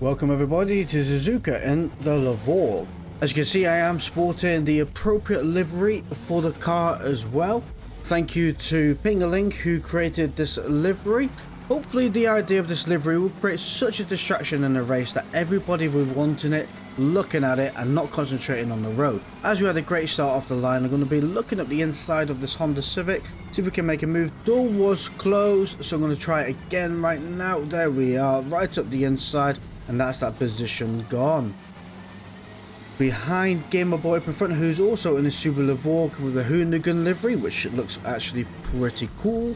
Welcome everybody to Suzuka in the Lavore. As you can see, I am sporting the appropriate livery for the car as well. Thank you to Pingalink who created this livery. Hopefully the idea of this livery will create such a distraction in the race that everybody will be wanting it, looking at it and not concentrating on the road. As we had a great start off the line, I'm going to be looking at the inside of this Honda Civic, see if we can make a move. Door was closed, so I'm going to try it again right now. There we are, right up the inside. And that's that position gone. Behind Gamer Boy up in front, who's also in a Super Lavore with a Hoonigan livery, which looks actually pretty cool.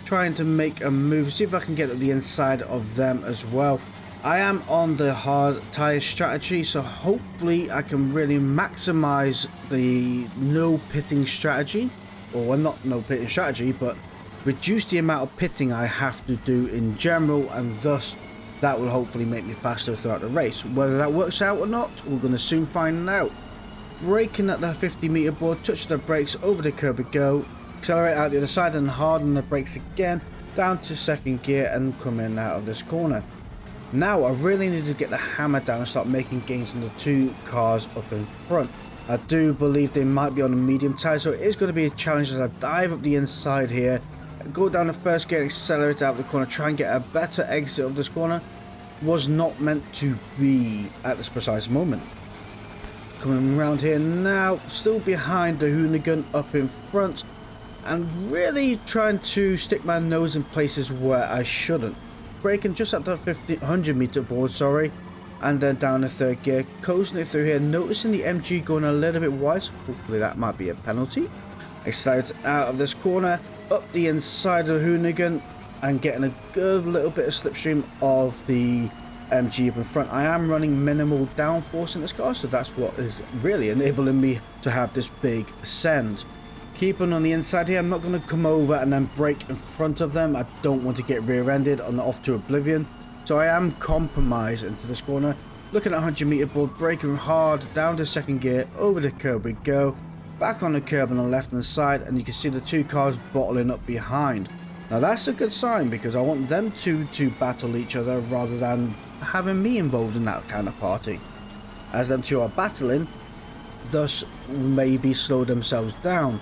Trying to make a move, see if I can get at the inside of them as well. I am on the hard tire strategy, so hopefully I can really maximize the no pitting strategy. Or well, not no pitting strategy, but reduce the amount of pitting I have to do in general, and thus that will hopefully make me faster throughout the race. Whether that works out or not, we're going to soon find out. Braking at the 50-meter board, touch the brakes, over the curb we go. Accelerate out the other side and harden the brakes again, down to second gear and coming out of this corner. Now I really need to get the hammer down and start making gains in the two cars up in front. I do believe they might be on a medium tire, so it is going to be a challenge as I dive up the inside here. Go down the first gear, accelerate out of the corner, try and get a better exit of this corner. Was not meant to be at this precise moment. Coming around here now, still behind the Hoonigan up in front, and really trying to stick my nose in places where I shouldn't. Braking just at the 100-meter board, sorry, and then down the third gear, coasting it through here, noticing the MG going a little bit wide, so hopefully that might be a penalty. Accelerate out of this corner, up the inside of the Hoonigan, and getting a good little bit of slipstream of the MG up in front. I am running minimal downforce in this car, so that's what is really enabling me to have this big ascend. Keeping on the inside here, I'm not going to come over and then brake in front of them. I don't want to get rear-ended on the off to oblivion, so I am compromised into this corner. Looking at 100-meter board, braking hard, down to second gear, over the curb we go. Back on the curb on the left hand side, and you can see the two cars bottling up behind. Now that's a good sign, because I want them two to battle each other rather than having me involved in that kind of party. As them two are battling, thus maybe slow themselves down,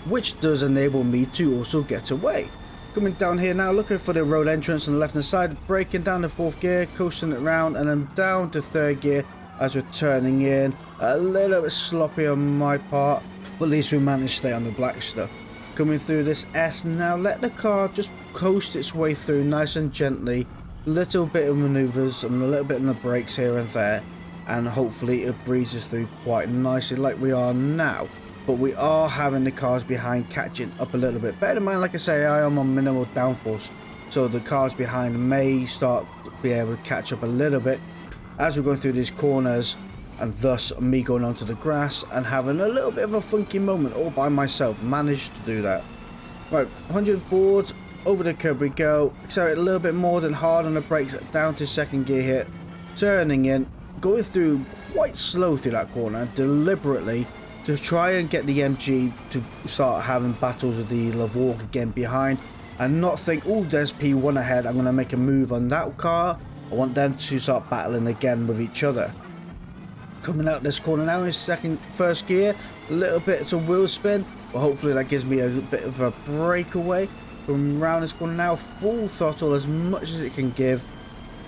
which does enable me to also get away. Coming down here now, looking for the road entrance on the left hand side, braking down the fourth gear, coasting it around, and then down to third gear as we're turning in. A little bit sloppy on my part, but at least we managed to stay on the black stuff. Coming through this S now, let the car just coast its way through nice and gently. Little bit of maneuvers and a little bit on the brakes here and there, and hopefully it breezes through quite nicely like we are now. But we are having the cars behind catching up a little bit. Bear in mind, like I say, I am on minimal downforce, so the cars behind may start to be able to catch up a little bit as we're going through these corners, and thus me going onto the grass and having a little bit of a funky moment all by myself. Managed to do that. Right, 100 boards, over the curb we go. Accelerate a little bit more than hard on the brakes, down to second gear here. Turning in, going through quite slow through that corner, deliberately, to try and get the MG to start having battles with the Lavore again behind, and not think, oh, there's P1 ahead, I'm going to make a move on that car. I want them to start battling again with each other. Coming out this corner now in first gear, a little bit of wheel spin, but hopefully that gives me a bit of a breakaway. From around this corner now, full throttle as much as it can give.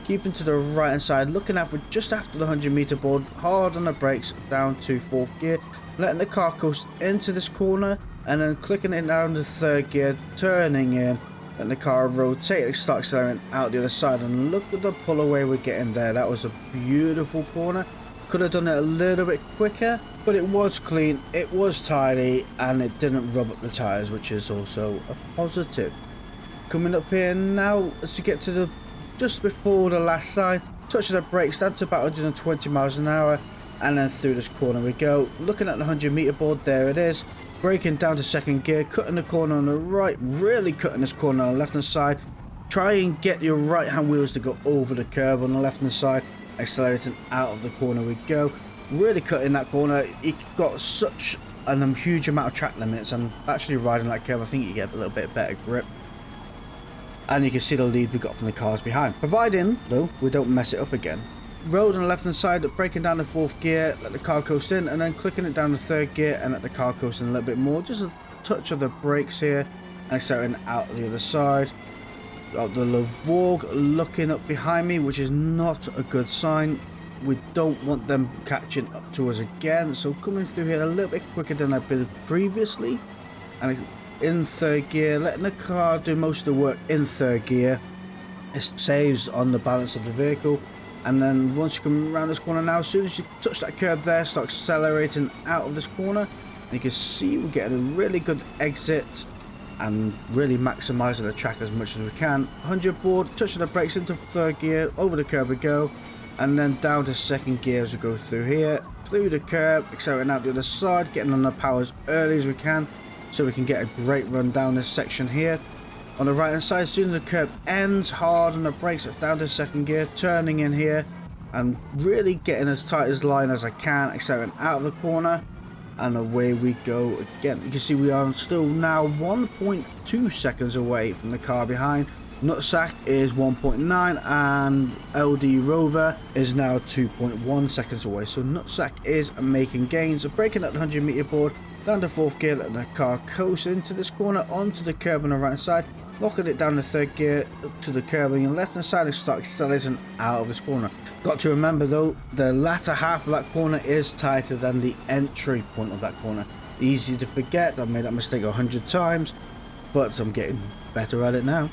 Keeping to the right hand side, looking out for just after the 100-meter board, hard on the brakes, down to fourth gear, letting the car coast into this corner, and then clicking it down to third gear, turning in, letting the car rotate and start accelerating out the other side. And look at the pull away we're getting there. That was a beautiful corner. Could have done it a little bit quicker, but it was clean, it was tidy, and it didn't rub up the tyres, which is also a positive. Coming up here now, as you get to the just before the last sign, touching the brakes down to about 120 miles an hour, and then through this corner we go. Looking at the 100-meter board, there it is. Braking down to second gear, cutting the corner on the right, really cutting this corner on the left hand side. Try and get your right hand wheels to go over the curb on the left hand side. Accelerating out of the corner we go, really cutting that corner. It got such a huge amount of track limits, and actually riding that curve I think you get a little bit better grip. and you can see the lead we got from the cars behind, providing though we don't mess it up again. Road on the left hand side, breaking down the 4th gear, let the car coast in, and then clicking it down the 3rd gear and let the car coast in a little bit more, just a touch of the brakes here, and accelerating out the other side. Got the Levorg looking up behind me, which is not a good sign. We don't want them catching up to us again, so coming through here a little bit quicker than I did previously, and in 3rd gear, letting the car do most of the work in 3rd gear. It saves on the balance of the vehicle. And then once you come around this corner now, as soon as you touch that curb there, start accelerating out of this corner, and you can see we're getting a really good exit and really maximizing the track as much as we can. 100 board, touching the brakes into 3rd gear, over the curb we go, and then down to 2nd gear as we go through here, through the curb, accelerating out the other side, getting on the power as early as we can so we can get a great run down this section here. On the right hand side, as soon as the curb ends, hard on the brakes, down to 2nd gear, turning in here and really getting as tight as line as I can, accelerating out of the corner, and away we go again. You can see we are still now 1.2 seconds away from the car behind. Nutsack is 1.9 and LD Rover is now 2.1 seconds away. So Nutsack is making gains, breaking at the 100 meter board, down to 4th gear, letting the car coast into this corner, onto the curb on the right side, locking it down to 3rd gear, up to the curb on your left hand side, and start accelerating out of this corner. Got to remember though, the latter half of that corner is tighter than the entry point of that corner. Easy to forget, I've made that mistake 100 times, but I'm getting better at it now.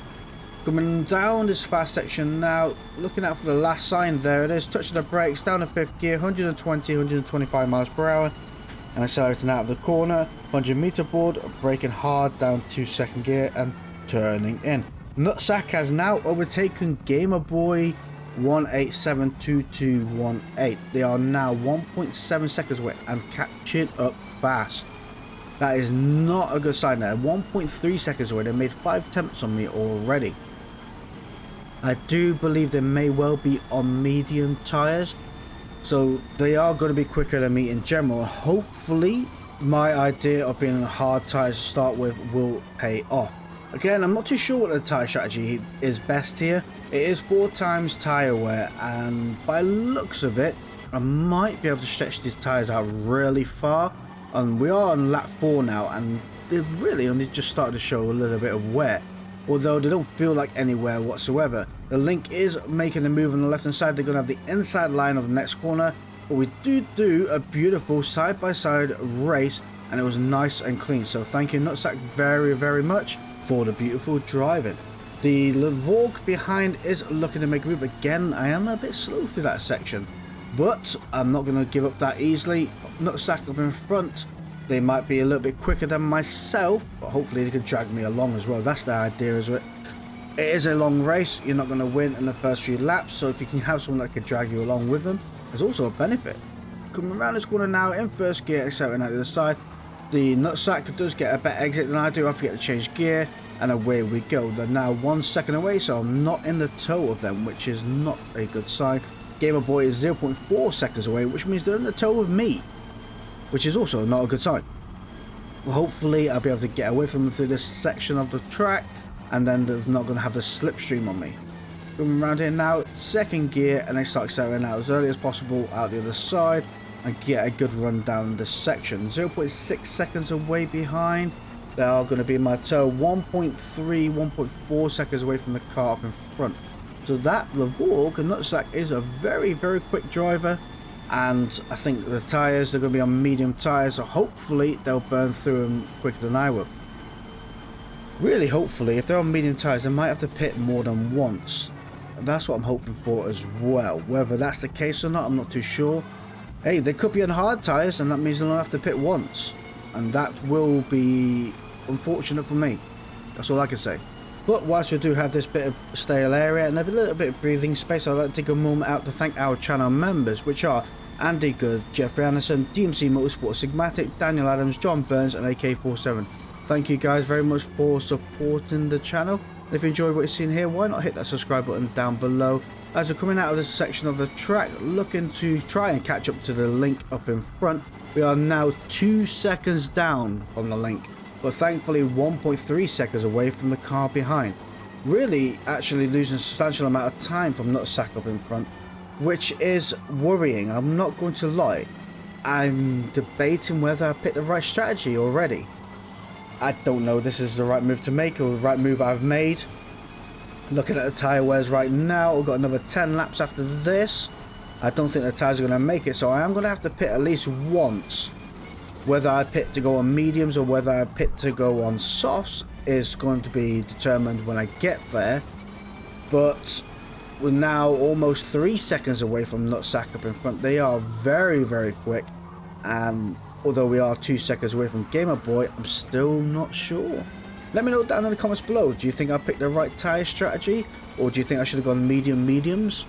Coming down this fast section now, looking out for the last sign, there it is, touching the brakes, down to 5th gear, 120, 125 miles per hour, and accelerating out of the corner, 100 meter board, braking hard down to 2nd gear and turning in. Nutsack has now overtaken Gamer Boy 1872218. They are now 1.7 seconds away and catching up fast. That is not a good sign there. 1.3 seconds away. They made 5 attempts on me already. I do believe they may well be on medium tires, so they are going to be quicker than me in general. Hopefully my idea of being on hard tires to start with will pay off. Again, I'm not too sure what the tyre strategy is best here. It is 4 times tyre wear, and by looks of it, I might be able to stretch these tyres out really far. And we are on lap 4 now, and they've really only just started to show a little bit of wear, although they don't feel like any wear whatsoever. The Link is making a move on the left hand side. They're going to have the inside line of the next corner, but we do a beautiful side-by-side race, and it was nice and clean. So thank you Nutsack very much for the beautiful driving. The Levorg behind is looking to make a move again. I am a bit slow through that section, but I'm not going to give up that easily. Nutsack up in front. They might be a little bit quicker than myself, but hopefully they can drag me along as well. That's the idea of it. It is a long race. You're not going to win in the first few laps, so if you can have someone that can drag you along with them, there's also a benefit. Coming around this corner now in 1st gear, accelerating out the other side. The Nutsack does get a better exit than I do. I forget to change gear, and away we go. They're now 1 second away, so I'm not in the tow of them, which is not a good sign. Gamer Boy is 0.4 seconds away, which means they're in the tow of me, which is also not a good sign. Well, hopefully I'll be able to get away from them through this section of the track, and then they're not going to have the slipstream on me. Coming around here now, 2nd gear, and they start accelerating out as early as possible out the other side and get a good run down this section. 0.6 seconds away behind. They are going to be in my tow. 1.3, 1.4 seconds away from the car up in front. So that Levorg Nutsack is a very quick driver, and I think the tyres, they're going to be on medium tyres, so hopefully they'll burn through them quicker than I will. Really, hopefully, if they're on medium tyres, they might have to pit more than once. That's what I'm hoping for as well. Whether that's the case or not, I'm not too sure. Hey, they could be on hard tyres, and that means they'll have to pit once, and that will be unfortunate for me. That's all I can say. But whilst we do have this bit of stale area and a little bit of breathing space, I'd like to take a moment out to thank our channel members, which are Andy Good, Jeffrey Anderson, DMC Motorsport Sigmatic, Daniel Adams, John Burns and AK47. Thank you guys very much for supporting the channel. And if you enjoyed what you've seen here, why not hit that subscribe button down below. As we're coming out of this section of the track, looking to try and catch up to the Link up in front. We are now 2 seconds down on the Link, but thankfully 1.3 seconds away from the car behind. really actually losing a substantial amount of time from nutsack up in front, which is worrying. I'm not going to lie. I'm debating whether I picked the right strategy already. I don't know if this is the right move to make or the right move I've made. Looking at the tyre wears right now, we've got another 10 laps after this. I don't think the tyres are going to make it, so I am going to have to pit at least once. Whether I pit to go on mediums or whether I pit to go on softs is going to be determined when I get there. But we're now almost 3 seconds away from nutsack up in front. They are very, very quick, and although we are 2 seconds away from Gamer Boy, I'm still not sure. Let me know down in the comments below. Do you think I picked the right tyre strategy, or do you think I should have gone mediums?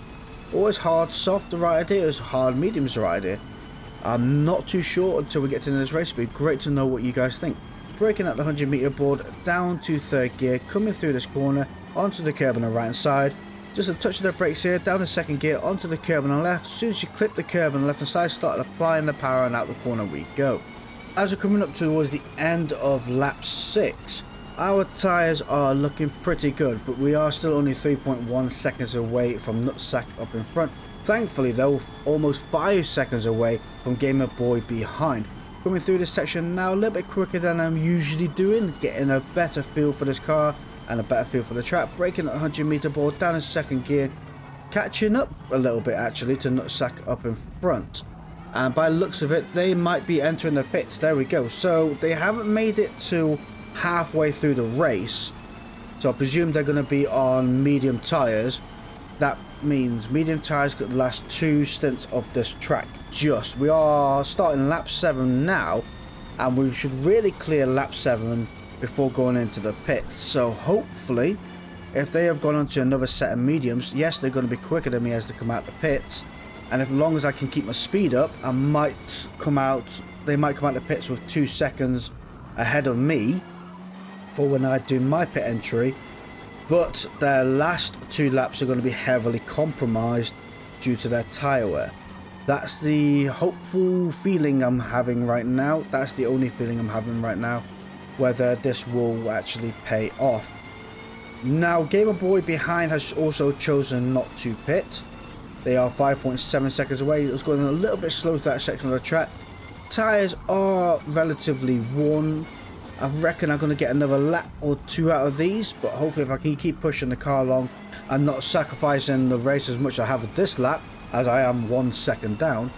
Or is hard soft the right idea, or is hard mediums the right idea? I'm not too sure until we get to this race. It'd be great to know what you guys think. Braking at the 100-meter board, down to third gear, coming through this corner, onto the curb on the right hand side. Just a touch of the brakes here, down to second gear, onto the curb on the left. As soon as you clip the curb on the left hand side, start applying the power, and out the corner we go. As we're coming up towards the end of lap 6, our tyres are looking pretty good, but we are still only 3.1 seconds away from nutsack up in front. Thankfully though, almost 5 seconds away from Gamer Boy behind. Coming through this section now a little bit quicker than I'm usually doing, getting a better feel for this car and a better feel for the track. Braking at the 100-meter board, down in second gear, catching up a little bit actually to nutsack up in front. And by the looks of it, they might be entering the pits. There we go. So they haven't made it to halfway through the race, so I presume they're going to be on medium tyres. That means medium tyres could last 2 stints of this track. We are starting lap 7 now, and we should really clear lap 7 before going into the pits. So hopefully, if they have gone on to another set of mediums, yes, they're going to be quicker than me as they come out the pits, and as long as I can keep my speed up, they might come out the pits with 2 seconds ahead of me for when I do my pit entry. But their last 2 laps are going to be heavily compromised due to their tyre wear. That's the hopeful feeling I'm having right now. That's the only feeling I'm having right now, whether this will actually pay off. Now Gamer Boy behind has also chosen not to pit. They are 5.7 seconds away. It's going a little bit slow through that section of the track. Tyres are relatively worn. I reckon I'm going to get another lap or 2 out of these, but hopefully if I can keep pushing the car along and not sacrificing the race as much as I have with this lap, as I am 1 second down,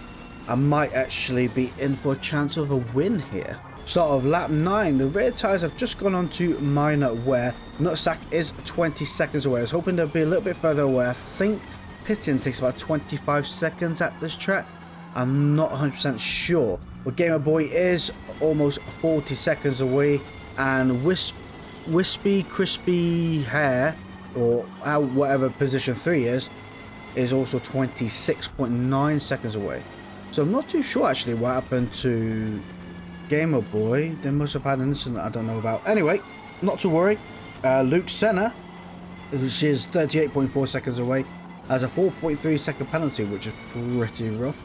I might actually be in for a chance of a win here. Start of lap 9, the rear tyres have just gone on to minor wear. Nutsack is 20 seconds away. I was hoping they'd be a little bit further away. I think pitting takes about 25 seconds at this track. I'm not 100% sure. But Gamer Boy is almost 40 seconds away, and Wispy Crispy Hair, or whatever position 3 is also 26.9 seconds away. So I'm not too sure actually what happened to Gamer Boy. They must have had an incident I don't know about. Anyway, not to worry. Luke Senna, which is 38.4 seconds away, has a 4.3 second penalty, which is pretty rough.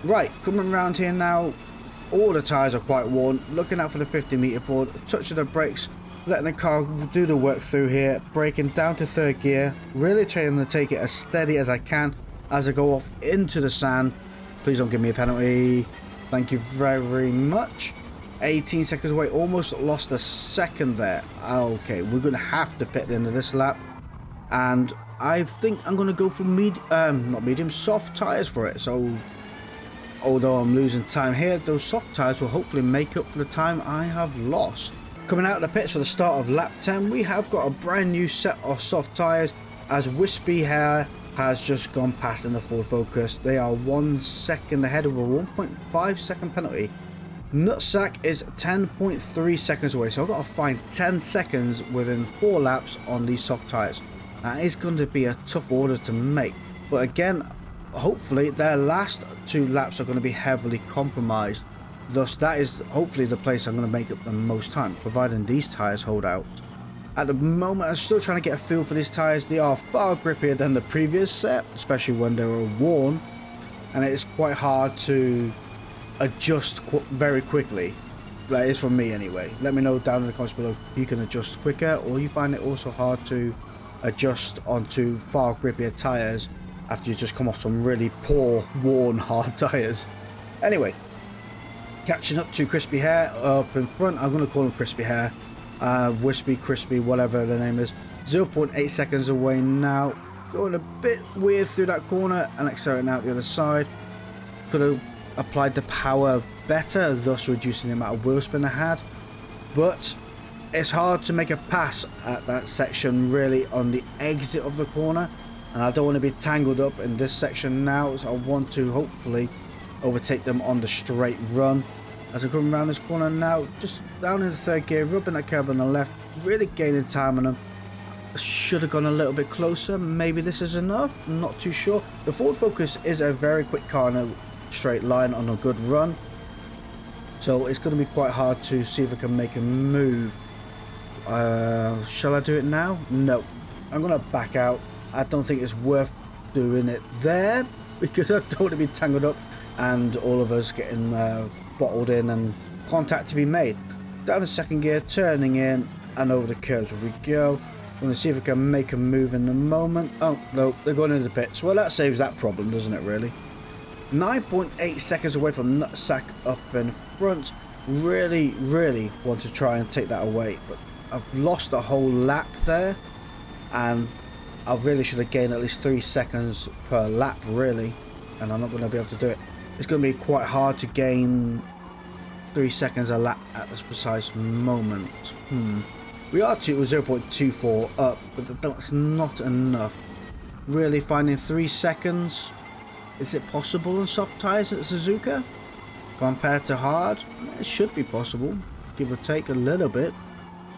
Right, coming around here now, all the tyres are quite worn. Looking out for the 50-meter board, a touch of the brakes, letting the car do the work through here. Braking down to third gear, really trying to take it as steady as I can as I go off into the sand. Please don't give me a penalty. Thank you very, very much. 18 seconds away, almost lost a second there. Okay, we're going to have to pit into this lap, and I think I'm going to go for soft tyres for it. So although I'm losing time here, those soft tyres will hopefully make up for the time I have lost. Coming out of the pits for the start of lap 10, we have got a brand new set of soft tyres, as Wispy Hair has just gone past in the Ford Focus. They are 1 second ahead of a 1.5 second penalty. Nutsack is 10.3 seconds away, so I've got to find 10 seconds within 4 laps on these soft tyres. That is going to be a tough order to make, but again, hopefully their last 2 laps are going to be heavily compromised. Thus, that is hopefully the place I'm going to make up the most time, providing these tyres hold out. At the moment, I'm still trying to get a feel for these tyres. They are far grippier than the previous set, especially when they were worn, and it's quite hard to adjust very quickly. That is from me anyway. Let me know down in the comments below if you can adjust quicker, or you find it also hard to adjust onto far grippier tyres after you just come off some really poor, worn, hard tyres. Anyway, catching up to Crispy Hair up in front. I'm going to call him Crispy Hair. Wispy, Crispy, whatever the name is. 0.8 seconds away now. Going a bit weird through that corner and accelerating out the other side. Could have applied the power better, thus reducing the amount of wheel spin I had. But it's hard to make a pass at that section really on the exit of the corner. And I don't want to be tangled up in this section now, so I want to hopefully overtake them on the straight run. As I come around this corner now, just down in the third gear, rubbing that curb on the left, really gaining time on them. Should have gone a little bit closer. Maybe this is enough. I'm not too sure. The Ford Focus is a very quick car in a straight line on a good run, so it's going to be quite hard to see if I can make a move. Shall I do it now? No. I'm going to back out. I don't think it's worth doing it there because I don't want to be tangled up and all of us getting bottled in and contact to be made. Down the second gear, turning in and over the curbs we go. I'm going to see if I can make a move in a moment. Oh, no, they're going into the pits. Well, that saves that problem, doesn't it, really? 9.8 seconds away from Nutsack up in front. Really, really want to try and take that away. But I've lost a whole lap there. And I really should have gained at least 3 seconds per lap, really. And I'm not going to be able to do it. It's going to be quite hard to gain 3 seconds a lap at this precise moment. We are 0.24 up, but that's not enough. Really finding 3 seconds, is it possible on soft tyres at Suzuka? Compared to hard, it should be possible, give or take a little bit.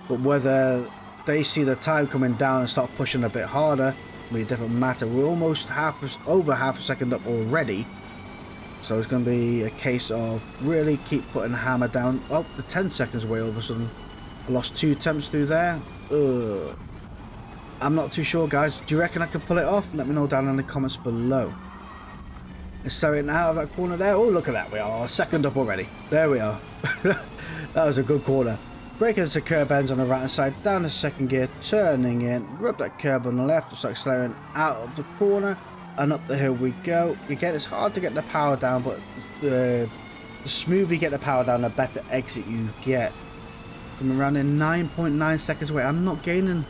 But whether they see the time coming down and start pushing a bit harder, will be a different matter. We're almost over half a second up already. So it's going to be a case of really keep putting the hammer down. Oh, the 10 seconds away all of a sudden. I lost 2 attempts through there. I'm not too sure, guys. Do you reckon I can pull it off? Let me know down in the comments below. Accelerating out of that corner there. Oh, look at that. We are second up already. There we are. That was a good corner. Braking as the curb ends on the right hand side. Down the second gear. Turning in. Rub that curb on the left. Just accelerating out of the corner. And up the hill we go. Again, it's hard to get the power down. But the smoother you get the power down, the better exit you get. Coming around in 9.9 seconds away. I'm not gaining.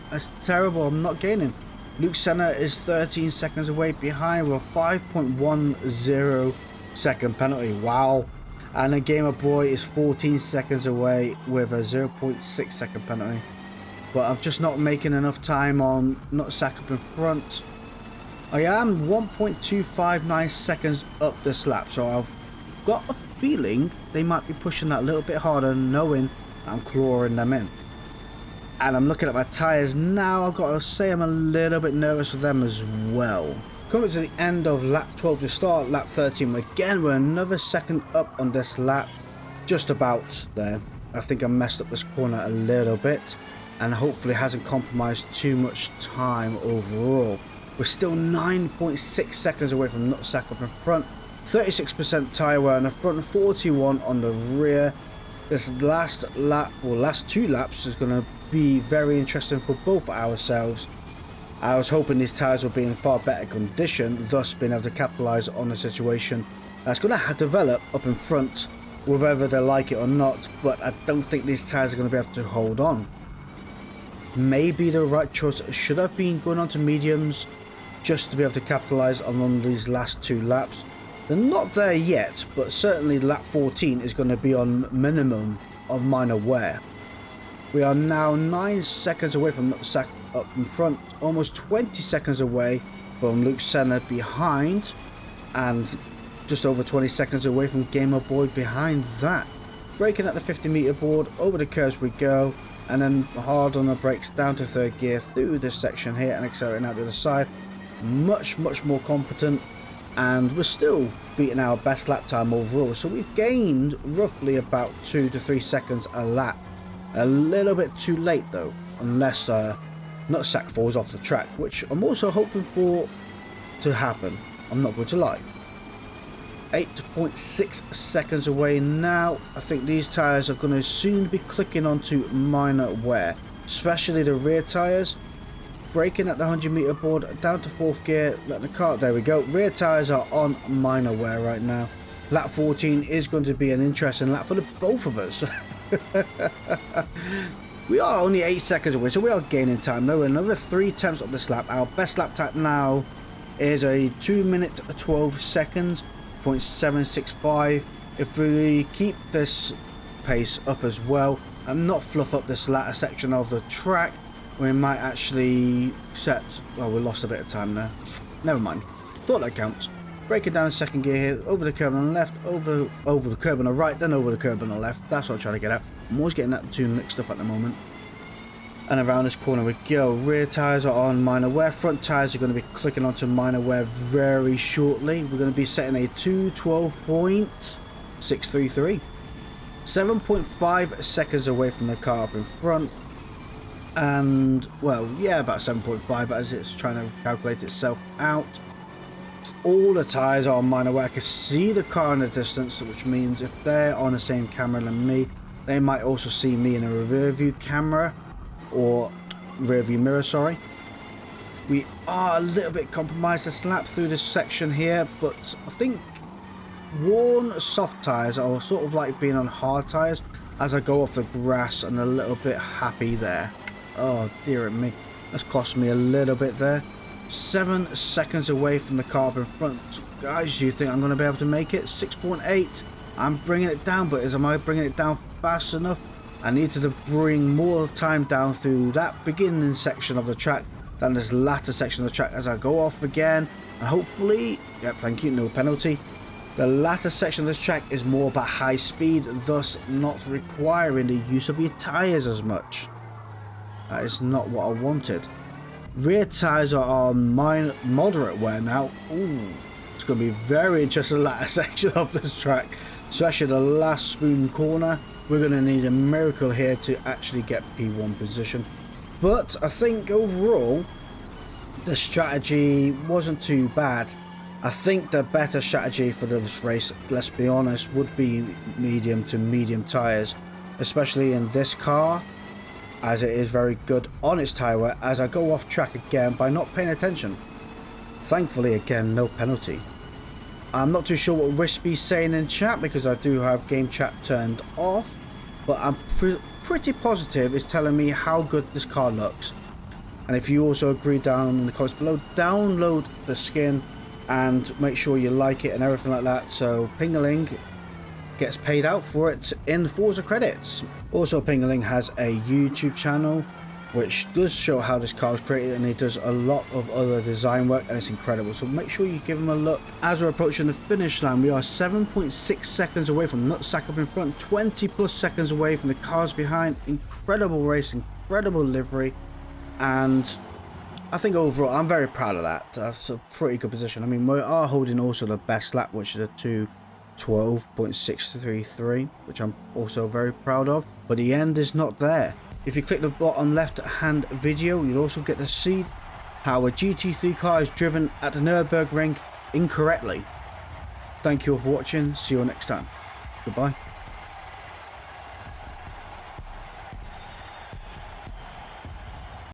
That's terrible. I'm not gaining. Luke Senna is 13 seconds away behind with a 5.10 second penalty. Wow. And then Gamer Boy is 14 seconds away with a 0.6 second penalty. But I'm just not making enough time on Nutsack up in front. I am 1.259 seconds up this lap. So I've got a feeling they might be pushing that a little bit harder, knowing I'm clawing them in. And I'm looking at my tyres now. I've got to say I'm a little bit nervous for them as well. Coming to the end of lap 12 to start lap 13 again. We're another second up on this lap. Just about there. I think I messed up this corner a little bit, and hopefully hasn't compromised too much time overall. We're still 9.6 seconds away from Nutsack up in front. 36% tyre wear on the front, 41 on the rear. This last lap, or last 2 laps, is going to be very interesting for both ourselves. I was hoping these tyres would be in far better condition, thus being able to capitalise on the situation that's going to develop up in front, whether they like it or not. But I don't think these tyres are going to be able to hold on. Maybe the right choice should have been going on to mediums, just to be able to capitalise on these last 2 laps. They're not there yet, but certainly lap 14 is going to be on minimum of minor wear. We are now 9 seconds away from Nutsack up in front, almost 20 seconds away from Luke Senna behind, and just over 20 seconds away from Gamer Boy behind that. Braking at the 50-meter board, over the curves we go, and then hard on the brakes down to 3rd gear through this section here and accelerating out the other side. Much more competent, and we're still beating our best lap time overall. So we've gained roughly about 2 to 3 seconds a lap. A little bit too late though, unless Nutsack falls off the track, which I'm also hoping for to happen. I'm not going to lie. 8.6 seconds away now. I think these tyres are going to soon be clicking onto minor wear, especially the rear tyres. braking at the 100-meter board, down to 4th gear, letting the car, there we go. Rear tyres are on minor wear right now. Lap 14 is going to be an interesting lap for the both of us. We are only 8 seconds away, so we are gaining time. Though, another 3 tenths of this lap. Our best lap time now is a 2 minute 12 seconds, 0.765. If we keep this pace up as well and not fluff up this latter section of the track, we might actually set, well, we lost a bit of time there. Never mind. Thought that counts. Breaking down second gear here, over the curb on the left, over the curb on the right, then over the curb on the left. That's what I'm trying to get at. I'm always getting that two mixed up at the moment. And around this corner we go. Rear tyres are on minor wear. Front tyres are going to be clicking onto minor wear very shortly. We're going to be setting a 2:12.633. 7.5 seconds away from the car up in front. And, well, yeah, about 7.5 as it's trying to calculate itself out. All the tyres are on minor wear. I can see the car in the distance, which means if they're on the same camera than me, they might also see me in a rear view camera, or rear view mirror, sorry. We are a little bit compromised this lap through this section here, but I think worn soft tyres are sort of like being on hard tyres as I go off the grass, and a little bit happy there. Oh dear me, that's cost me a little bit there. 7 seconds away from the car up in front. So guys, do you think I'm going to be able to make it? 6.8. I'm bringing it down, but am I bringing it down fast enough? I needed to bring more time down through that beginning section of the track than this latter section of the track as I go off again. And hopefully, yep, thank you, no penalty. The latter section of this track is more about high speed, thus not requiring the use of your tyres as much. That is not what I wanted. Rear tyres are on moderate wear now. Ooh, it's going to be very interesting latter section of this track, especially the last spoon corner. We're going to need a miracle here to actually get P1 position. But I think overall, the strategy wasn't too bad. I think the better strategy for this race, let's be honest, would be medium to medium tyres, especially in this car, as it is very good on its tyre wear as I go off track again by not paying attention. Thankfully, again, no penalty. I'm not too sure what Wispy's saying in chat because I do have game chat turned off, but I'm pretty positive it's telling me how good this car looks. And if you also agree, down in the comments below, download the skin and make sure you like it and everything like that, so Pingaling gets paid out for it in Forza credits. Also, Pingaling has a YouTube channel which does show how this car is created, and he does a lot of other design work, and it's incredible, so make sure you give him a look. As we're approaching the finish line, we are 7.6 seconds away from Nutsack up in front, 20 plus seconds away from the cars behind. Incredible race, incredible livery, and I think overall I'm very proud of that. That's a pretty good position. I mean, we are holding also the best lap, which is a 2:12.633, which I'm also very proud of, but the end is not there. If you click the bottom left hand video, you'll also get to see how a GT3 car is driven at the Nürburgring incorrectly. Thank you all for watching. See you all next time. Goodbye.